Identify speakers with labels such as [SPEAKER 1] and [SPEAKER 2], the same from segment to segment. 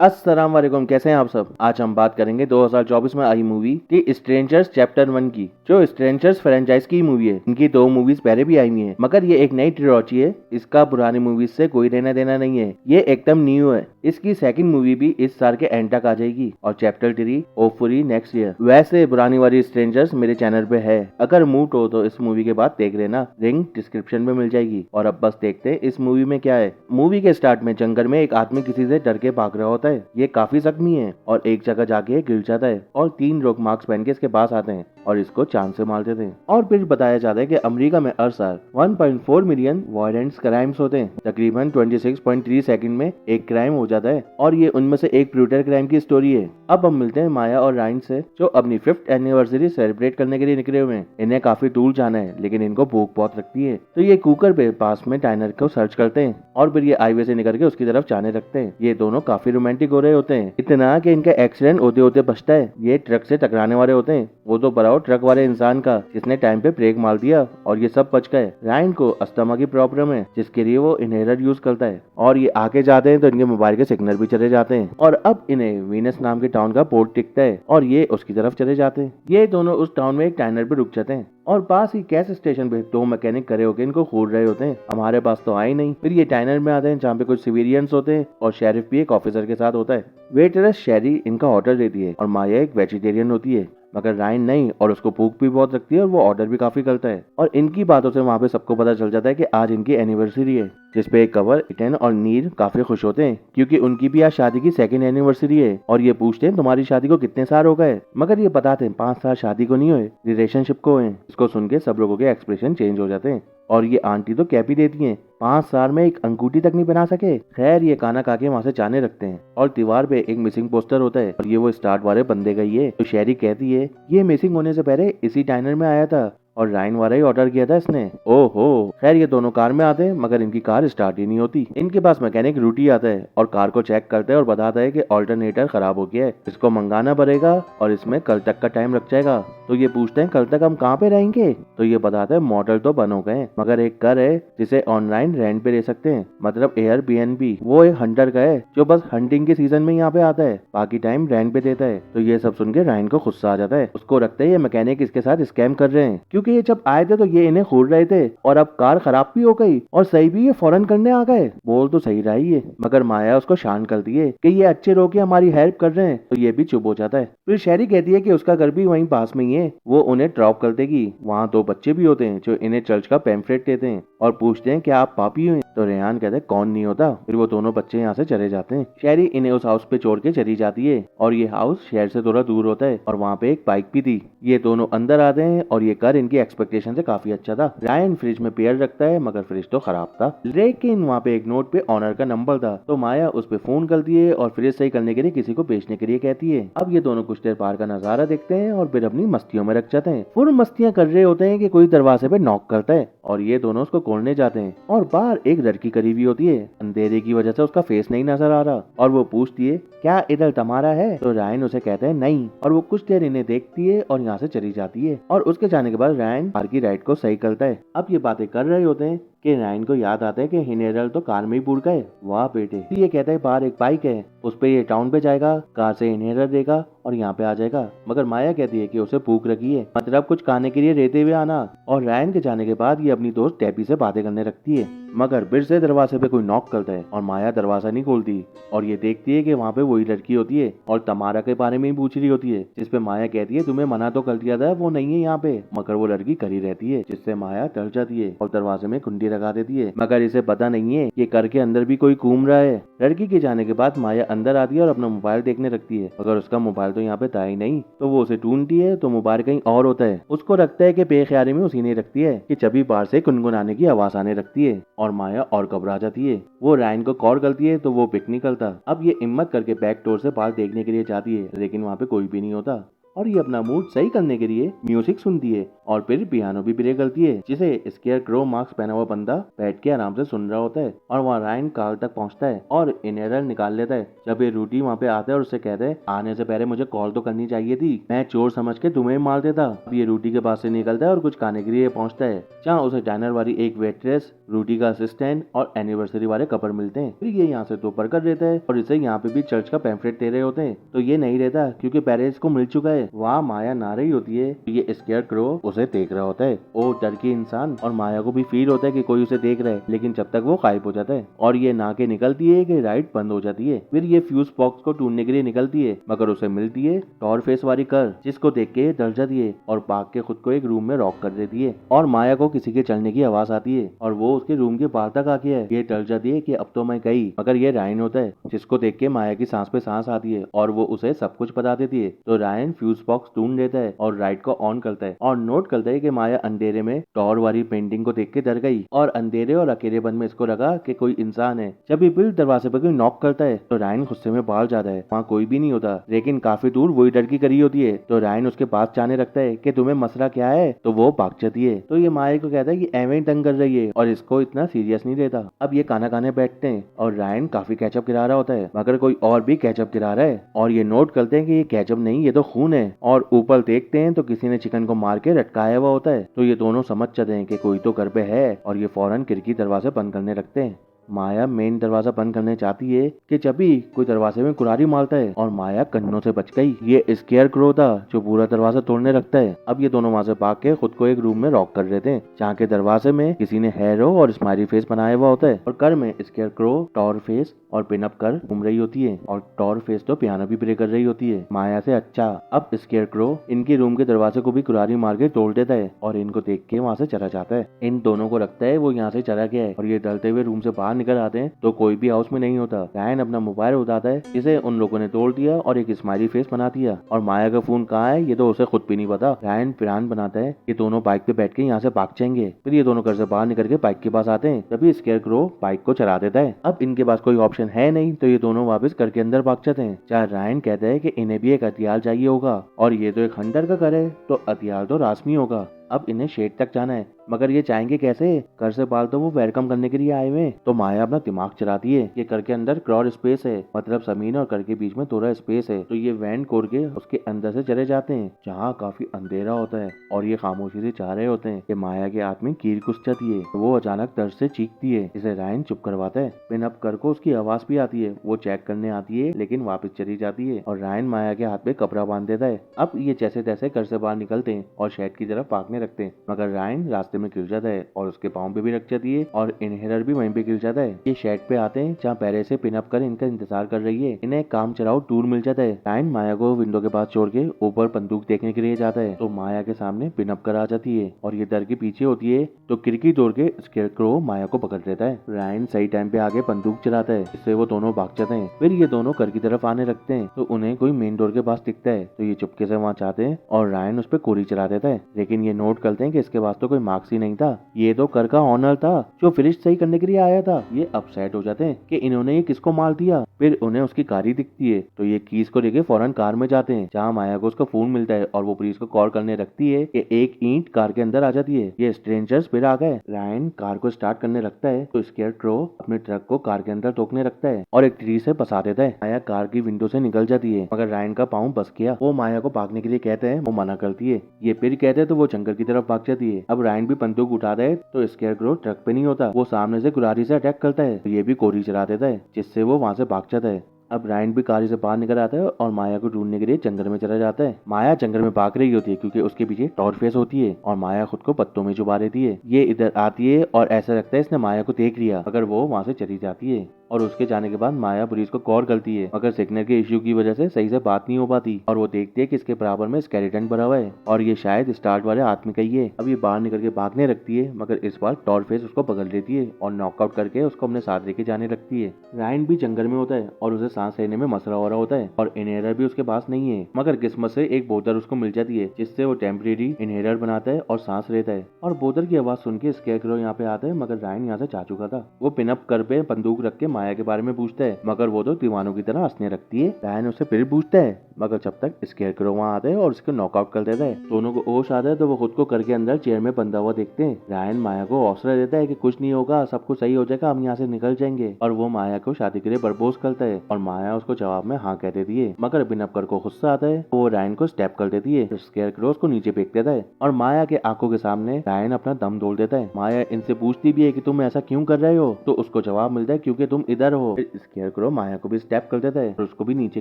[SPEAKER 1] अस्सलाम वालेकुम, कैसे हैं आप सब। आज हम बात करेंगे 2024 में आई मूवी दी स्ट्रेंजर्स चैप्टर 1 की, जो स्ट्रेंजर्स फ्रेंचाइज की मूवी है। इनकी 2 मूवीज पहले भी आई हुई हैं, मगर ये एक नई ट्रिलॉजी है। इसका पुरानी मूवीज से कोई लेना देना नहीं है, ये एकदम न्यू है। इसकी सेकंड मूवी भी इस साल के एंड तक आ जाएगी और चैप्टर 3 होपफुली नेक्स्ट ईयर। वैसे पुरानी वाली स्ट्रेंजर्स मेरे चैनल पे है, अगर मूड हो तो इस मूवी के बाद देख लेना, लिंक डिस्क्रिप्शन में मिल जाएगी। और अब बस देखते हैं इस मूवी में क्या है। मूवी के स्टार्ट में जंगल में एक आदमी किसी से डर के भाग रहा होता है। ये काफी जख्मी है और एक जगह जाके गिर जाता है और 3 लोग मास्क पहन के इसके पास आते हैं और इसको चांद से मार देते हैं। और फिर बताया जाता है कि अमेरिका में हर साल 1.4 मिलियन वायलेंस क्राइम्स होते हैं। तकरीबन 26.3 सेकंड में एक क्राइम हो जाता है और ये उनमें से एक ब्रूटल क्राइम की स्टोरी है। अब हम मिलते हैं माया और रायन से, जो अपनी 5th एनिवर्सरी सेलिब्रेट करने के लिए निकले हुए हैं। इन्हें काफी दूर जाना है, लेकिन इनको भूख बहुत लगती है, तो ये कुकर पे पास में डाइनर को सर्च करते हैं और फिर ये हाईवे से निकल के उसकी तरफ जाने लगते हैं। ये दोनों काफी रोमांटिक हो रहे होते हैं, इतना कि इनका एक्सीडेंट होते होते बचता है। ये ट्रक से टकराने वाले होते हैं, वो तो बराबर ट्रक वाले इंसान का, जिसने टाइम पे ब्रेक मार दिया और ये सब बच गए। रायन को अस्थमा की प्रॉब्लम है, जिसके लिए वो इनहेलर यूज करता है। और ये आगे जाते हैं तो इनके मोबाइल के सिग्नल भी चले जाते हैं और अब इन्हें वीनस नाम के टाउन का पोर्ट दिखता है और ये उसकी तरफ चले जाते हैं। ये दोनों उस टाउन में एक डाइनर पे रुक जाते हैं और पास ही गैस स्टेशन पे 2 मैकेनिक खड़े होकर इनको खोल रहे होते हैं। हमारे पास तो आए नहीं। फिर ये डाइनर में आते हैं जहाँ पे कुछ सिविलियंस होते हैं और शेरिफ भी एक ऑफिसर के साथ होता है। वेटरेस शेरी इनका ऑर्डर देती है और माया एक वेजिटेरियन होती है, मगर रायन नहीं, और उसको भूख भी बहुत लगती है और वो ऑर्डर भी काफी करता है। और इनकी बातों से वहाँ पे सबको पता चल जाता है कि आज इनकी एनिवर्सरी है, जिसपे कवर, इटन और नीर काफी खुश होते हैं क्योंकि उनकी भी आज शादी की 2nd एनिवर्सरी है। और ये पूछते हैं तुम्हारी शादी को कितने साल हो गए, मगर ये बताते हैं 5 साल शादी को नहीं हुए, रिलेशनशिप को हुए। इसको सुन के सब लोगों के एक्सप्रेशन चेंज हो जाते हैं और ये आंटी तो कैप ही देती हैं, 5 साल में एक अंगूठी तक नहीं बना सके। खैर ये खाना खा के वहाँ से जाने रखते हैं और दीवार पे एक मिसिंग पोस्टर होता है और ये वो स्टार्ट वाले बंदे का ही है। तो शेरी कहती है ये मिसिंग होने से पहले इसी डाइनर में आया था और रायन वाला ही ऑर्डर किया था इसने। ओहो। खैर ये दोनों कार में आते हैं, मगर इनकी कार स्टार्ट ही नहीं होती। इनके पास मैकेनिक रूटी आता है और कार को चेक करता है और बताता है कि ऑल्टरनेटर खराब हो गया है, इसको मंगाना पड़ेगा और इसमें कल तक का टाइम लग जाएगा। तो ये पूछते हैं कल तक हम कहाँ पे रहेंगे, तो ये बताता है मॉडल तो बन हो गए, मगर एक घर है जिसे ऑनलाइन रेंट पे ले सकते हैं, मतलब एयरबीएनबी। वो एक हंटर का है जो बस हंटिंग के सीजन में यहाँ पे आता है, बाकी टाइम रेंट पे देता है। तो ये सब सुन के रायन को गुस्सा आ जाता है। उसको लगता है ये मैकेनिक इसके साथ स्कैम कर रहे हैं, क्योंकि ये जब आए थे तो ये इन्हें खोल रहे थे और अब कार खराब भी हो गई और सही भी ये फौरन करने आ गए। बोल तो सही रहा ही है, मगर माया उसको शांत करती है कि ये अच्छे लोग हमारी हेल्प कर रहे हैं, तो ये भी चुप हो जाता है। फिर शेरी कहती है कि उसका घर भी वहीं पास में ही है, वो उन्हें ड्रॉप कर देगी। वहाँ 2 बच्चे भी होते हैं जो इन्हें चर्च का पैम्फलेट देते हैं और पूछते हैं क्या आप पापी हुए, तो रेहान कहते हैं कौन नहीं होता। फिर वो दोनों बच्चे यहाँ से चले जाते हैं। शेरी इन्हें उस हाउस पे छोड़ के चली जाती है और ये हाउस शहर से थोड़ा दूर होता है और वहाँ पे एक बाइक भी थी। ये दोनों अंदर आते हैं और ये घर इनकी एक्सपेक्टेशन से काफी अच्छा था। रायन फ्रिज में पेयर रखता है, मगर फ्रिज तो खराब था, लेकिन वहाँ पे एक नोट पे ऑनर का नंबर था, तो माया उस पे फोन करती है और फ्रिज सही करने के लिए किसी को बेचने के लिए कहती है। अब ये दोनों कुछ देर बाहर का नजारा देखते हैं और फिर अपनी मस्तियों में रख जाते हैं। फुल मस्तियां कर रहे होते हैं कि कोई दरवाजे पे नॉक करता है और ये दोनों उसको खोलने जाते हैं और बाहर एक लड़की करीबी होती है। अंधेरे की वजह से उसका फेस नहीं नजर आ रहा और वो पूछती है क्या इधर तुम्हारा है, तो रायन उसे कहते हैं नहीं, और वो कुछ देर इन्हें देखती है और यहाँ से चली जाती है। और उसके जाने के बाद रायन कार की राइड को सही करता है। अब ये बातें कर रहे होते हैं कि रायन को याद आता है कि हिनेरल तो कार में ही बुड़ गए। वाह बेटे। ये कहता है बाहर एक बाइक है, उस पे ये टाउन पे जाएगा, कार से हिनेरल देगा और यहाँ पे आ जाएगा। मगर माया कहती है कि उसे भूख लगी है, मतलब कुछ खाने के लिए रहते हुए आना। और रायन के जाने के बाद ये अपनी दोस्त टैपी से बातें करने लगती है, मगर फिर से दरवाजे पे कोई नॉक करता है और माया दरवाजा नहीं खोलती और ये देखती है कि वहाँ पे वही लड़की होती है और तमारा के बारे में ही पूछ रही होती है, जिसपे माया कहती है तुम्हें मना तो कर दिया था, वो नहीं है यहाँ पे, मगर वो लड़की खड़ी रहती है, जिससे माया डर जाती है और दरवाजे में कुंडी लगा देती है। मगर इसे पता नहीं है कि घर के अंदर भी कोई घूम रहा है। लड़की के जाने के बाद माया अंदर आती है और अपना मोबाइल देखने लगती है, मगर उसका मोबाइल तो यहाँ पे था ही नहीं, तो वो उसे ढूंढती है तो मोबाइल कहीं और होता है। उसको लगता है कि बेख्याली में उसी ने रखती है कि जब भी बाहर से गुनगुनाने की आवाज आने लगती है और माया और घबरा जाती है। वो रायन को कॉल करती है तो वो पिक नहीं करता। अब ये हिम्मत करके बैक डोर से बाहर देखने के लिए जाती है, लेकिन वहाँ पे कोई भी नहीं होता। और ये अपना मूड सही करने के लिए म्यूजिक सुनती है और फिर पियानो भी प्ले करती है, जिसे स्केयर क्रो मास्क पहना हुआ बंदा बैठ के आराम से सुन रहा होता है। और वहाँ रायन कार तक पहुँचता है और इनहेलर निकाल लेता है। जब ये रूटी वहाँ पे आता है और उससे कहता है आने से पहले मुझे कॉल तो करनी चाहिए थी, मैं चोर समझ के तुम्हें मार देता। अब ये रूटी के पास से निकलता है और कुछ खाने के लिए पहुँचता है, जहाँ उसे डाइनर वाली एक वेट्रेस, रूटी का असिस्टेंट और एनिवर्सरी वाले कपल मिलते हैं। फिर ये यहाँ से दोपहर कर देता है और इसे यहाँ पे भी चर्च का पैम्फलेट दे रहे होते हैं, तो ये नहीं रहता क्योंकि पेरेंट्स को मिल चुका है। वहाँ माया नहा रही होती है, तो ये स्केयर क्रो उसे देख रहा होता है। ओ टर्की इंसान, और माया को भी फील होता है कि कोई उसे देख रहा है, लेकिन जब तक वो गायब हो जाता है और ये नहा के निकलती है कि राइड बंद हो जाती है। फिर ये फ्यूज बॉक्स को ढूंढने के लिए निकलती है, मगर उसे मिलती है टॉर फेस वाली कर, जिसको देख के डर जाती है और भाग के खुद को एक रूम में लॉक कर देती है। और माया को किसी के चलने की आवाज आती है और वो उसके रूम के बाहर तक आके है। ये डर जाती है कि अब तो मैं गई, मगर ये रायन होता है, जिसको देख के माया की सांस पे सांस आती है और वो उसे सब कुछ बता देती है। तो रायन फ्यूज बॉक्स ढूंढ लेता है और राइड को ऑन करता है और नोट करता है कि माया अंधेरे में टॉर वाली पेंटिंग को देख के डर गई और अंधेरे और अकेलेपन में इसको लगा कि कोई इंसान है। जब ये बिल दरवाजे पर कोई नॉक करता है तो रायन गुस्से में बाहर जाता है। वहाँ कोई भी नहीं होता, लेकिन काफी दूर वही लड़की खड़ी होती है। तो रायन उसके पास जाने लगता है कि तुम्हें मसला क्या है, तो वो भाग जाती है। तो ये माया को कहता है कि एवें तंग कर रही है और इसको इतना सीरियस नहीं लेता। अब ये खाना खाने बैठते हैं और रायन काफी कैचअप गिरा रहा होता है, मगर कोई और भी कैचअप गिरा रहा है और ये नोट करते हैं कि ये कैचअप नहीं, ये तो खून है। और ऊपर देखते हैं तो किसी ने चिकन को मार के लटकाया हुआ होता है। तो ये दोनों समझ जाते हैं कि कोई तो घर पे है और ये फौरन खिड़की दरवाजे बंद करने लगते हैं। माया मेन दरवाजा बंद करने चाहती है कि जब ही कोई दरवाजे में कुरारी मारता है और माया कन्नों से बच गई। ये स्केयर क्रो था जो पूरा दरवाजा तोड़ने लगता है। अब ये दोनों वहाँ से भाग के खुद को एक रूम में लॉक कर लेते हैं, जहाँ के दरवाजे में किसी ने हैरो और स्माइली फेस बनाया हुआ होता है और कर में स्केयर क्रो, टॉर फेस और पिनअप कर घूम रही होती है और टॉर फेस तो पियानो भी प्ले कर रही होती है माया से अच्छा। अब स्केयर क्रो इनके रूम के दरवाजे को भी कुरारी मार के तोड़ देता है और इनको देख के वहाँ से चला जाता है। इन दोनों को लगता है वो यहाँ से चला गया है और ये डरते हुए रूम से बाहर निकल आते हैं तो कोई भी हाउस में नहीं होता। रायन अपना मोबाइल उठाता है, इसे उन लोगों ने तोड़ दिया और एक स्माइली फेस बना दिया और माया का फोन कहाँ है ये तो उसे खुद भी नहीं पता। रायन प्लान बनाता है कि दोनों बाइक पे बैठ के यहाँ से भाग जाएंगे। फिर ये दोनों घर से बाहर निकल के बाइक के पास आते हैं, तभी स्केयर क्रो बाइक को चला देता है। अब इनके पास कोई ऑप्शन है नहीं, तो ये दोनों वापस घर के अंदर भाग जाते हैं, जहाँ रायन कहता है कि इन्हें भी एक हथियार चाहिए होगा और ये तो एक हंटर का घर है, तो हथियार तो रासमी होगा। अब इन्हें शेड तक जाना है, मगर ये चाहेंगे कैसे? घर से बाल तो वो वेलकम करने के लिए आए हुए। तो माया अपना दिमाग चलाती है कि घर के अंदर क्रॉर स्पेस है, मतलब जमीन और घर के बीच में थोड़ा स्पेस है। तो ये वैन कोर के उसके अंदर से चले जाते हैं, जहाँ काफी अंधेरा होता है और ये खामोशी से चाह रहे होते हैं कि माया के हाथ में कील घुस जाती है। तो वो अचानक दर्द से चीखती है, इसे रायन चुप करवाता है। पिन अप कर को उसकी आवाज भी आती है, वो चेक करने आती है लेकिन वापस चली जाती है और रायन माया के हाथ में कपड़ा बांध देता है। अब ये जैसे तैसे घर से बाहर निकलते हैं और शेड की तरफ भागने लगते हैं, मगर रायन रास्ते में गिर जाता है और उसके पाँव पे भी रख जाती है और इनहेलर भी वहीं पे गिर जाता है। ये शेड पे आते हैं जहाँ पहले से पिन अप कर इनका इंतजार कर रही है। इन्हें काम चलाओ टूर मिल जाता है। रायन माया को विंडो के पास छोड़ के ऊपर बंदूक देखने के लिए जाता है, तो माया के सामने पिन अप कर आ जाती है और ये डर के पीछे होती है, तो खिड़की तोड़ के स्केयर क्रो माया को पकड़ लेता है। रायन सही टाइम पे आगे बंदूक चलाता है, इससे वो दोनों भाग जाते हैं। फिर ये दोनों घर की तरफ आने लगते हैं, तो उन्हें कोई मेन डोर के पास दिखता है, तो ये चुपके से वहाँ जाते हैं और रायन उस पर गोली चला देता है। लेकिन ये नोट करते हैं कि इसके पास तो कोई मार्क्स ही नहीं था, ये तो कर का ऑनर था जो फ्रिज सही करने के लिए आया था। ये अपसेट हो जाते हैं कि इन्होंने ये किसको मार दिया। फिर उन्हें उसकी कार ही दिखती है, तो ये कीज को लेके फौरन कार में जाते हैं, जहाँ माया को उसका फोन मिलता है और वो पुलिस को कॉल करने रखती है कि एक ईंट कार के अंदर आ जाती है, ये स्ट्रेंजर्स फिर आ गए। रायन कार को स्टार्ट करने लगता है, तो स्केयर क्रो अपने ट्रक को कार के अंदर ठोकने लगता है और एक ट्री से फंसा देता है। माया कार की विंडो से निकल जाती है, मगर रायन का पाँव बस गया। वो माया को भागने के लिए कहते हैं, वो मना करती है। ये फिर कहते हैं तो वो जंगल की तरफ भाग जाती है। अब रायन भी बंदूक उठाता है, तो स्केयर क्रो ट्रक पे नहीं होता, वो सामने से कुल्हाड़ी से अटैक करता है, तो ये भी गोली चला देता है, जिससे वो वहाँ से भाग जाता है। अब रायन भी कार से बाहर निकल आता है और माया को ढूंढने के लिए जंगल में चला जाता है। माया जंगल में भाग रही होती है क्योंकि उसके पीछे टॉर फेस होती है और माया खुद को पत्तों में छुपा रहती है। ये इधर आती है और ऐसा लगता है इसने माया को देख लिया, मगर वो वहाँ से चली जाती है और उसके जाने के बाद माया पुलिस को कॉल करती है, मगर सिग्नल के इश्यू की वजह से सही से बात नहीं हो पाती और वो देखती है कि इसके बराबर में स्केलेटन भरा हुआ है और ये शायद स्टार्ट वाले आदमी का ही है। अब ये बाहर निकल के भागने लगती है, मगर इस बार टॉर फेस उसको पकड़ लेती है और नॉकआउट करके उसको अपने साथ लेके जाने लगती है। रायन भी जंगल में होता है और उसे सांस लेने में मसला हो रहा होता है और इनहेलर भी उसके पास नहीं है, मगर किस्मत से एक बोतल उसको मिल जाती है, जिससे वो टेम्परेरी इनहेलर बनाता है और सांस लेता है। और बोतल की आवाज सुन के स्केयर क्रो यहाँ पे आता है, मगर रायन यहाँ से जा चुका था। वो पिनअप कर पे बंदूक रख के माया के बारे में पूछता है, मगर वो तो दीवानों की तरह हंसने लगती है। रायन उससे फिर पूछता है, मगर जब तक स्केयरक्रो वहाँ आता है और उसको नॉकआउट कर देता है। दोनों को होश आता है तो वो खुद को घर के अंदर चेयर में बंधा हुआ देखते हैं। रायन माया को हौसला देता है कि कुछ नहीं होगा, सब कुछ सही हो जाएगा, हम यहाँ से निकल जाएंगे, और वो माया को शादी के लिए प्रपोज करता है और माया उसको जवाब में हाँ कह देती है। मगर बिनपकर को गुस्सा आता है, वो रायन को स्टेप कर देती है। स्केयरक्रो उसको नीचे फेंक देता है और माया के आंखों के सामने रायन अपना दम तोड़ देता है। माया इनसे पूछती भी है कि तुम ऐसा क्यों कर रहे हो, तो उसको जवाब मिलता है क्योंकि तुम इधर हो। स्केयरक्रो माया को भी स्टेप कर देता है और उसको भी नीचे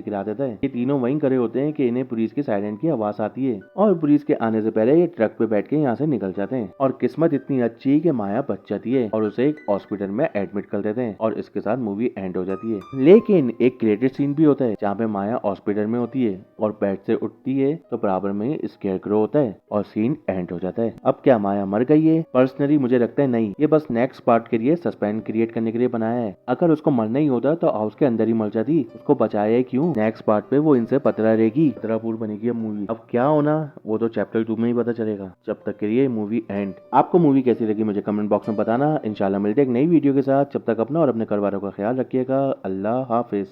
[SPEAKER 1] गिरा देता है। ये तीनों वहीं खड़े होते हैं कि इन्हें पुलिस के सायरन की आवाज आती है और पुलिस के आने से पहले ये ट्रक पे बैठ के यहाँ से निकल जाते हैं। और किस्मत इतनी अच्छी कि माया बच जाती है और उसे एक हॉस्पिटल में एडमिट कर देते हैं और इसके साथ मूवी एंड हो जाती है। लेकिन एक क्रेडिट सीन भी होता है जहाँ पे माया हॉस्पिटल में होती है और बेड से उठती है तो बराबर में स्केयरक्रो होता है और सीन एंड हो जाता है। अब क्या माया मर गई है? पर्सनली मुझे लगता है नहीं, ये बस नेक्स्ट पार्ट के लिए सस्पेंस क्रिएट करने के लिए बनाया है। अगर उसको मरना ही होता तो हाउस के अंदर ही मर जाती, उसको बचाया क्यों? नेक्स्ट पार्ट पे वो इनसे पतरा रहेगी, पतरापुर बनेगी अब मूवी। अब क्या होना वो तो चैप्टर 2 में ही पता चलेगा। जब तक के लिए मूवी एंड। आपको मूवी कैसी लगी मुझे कमेंट बॉक्स में बताना। इंशाल्लाह मिलते हैं एक नई वीडियो के साथ। जब तक अपना और अपने घर वालों का ख्याल रखिएगा। अल्लाह हाफिज।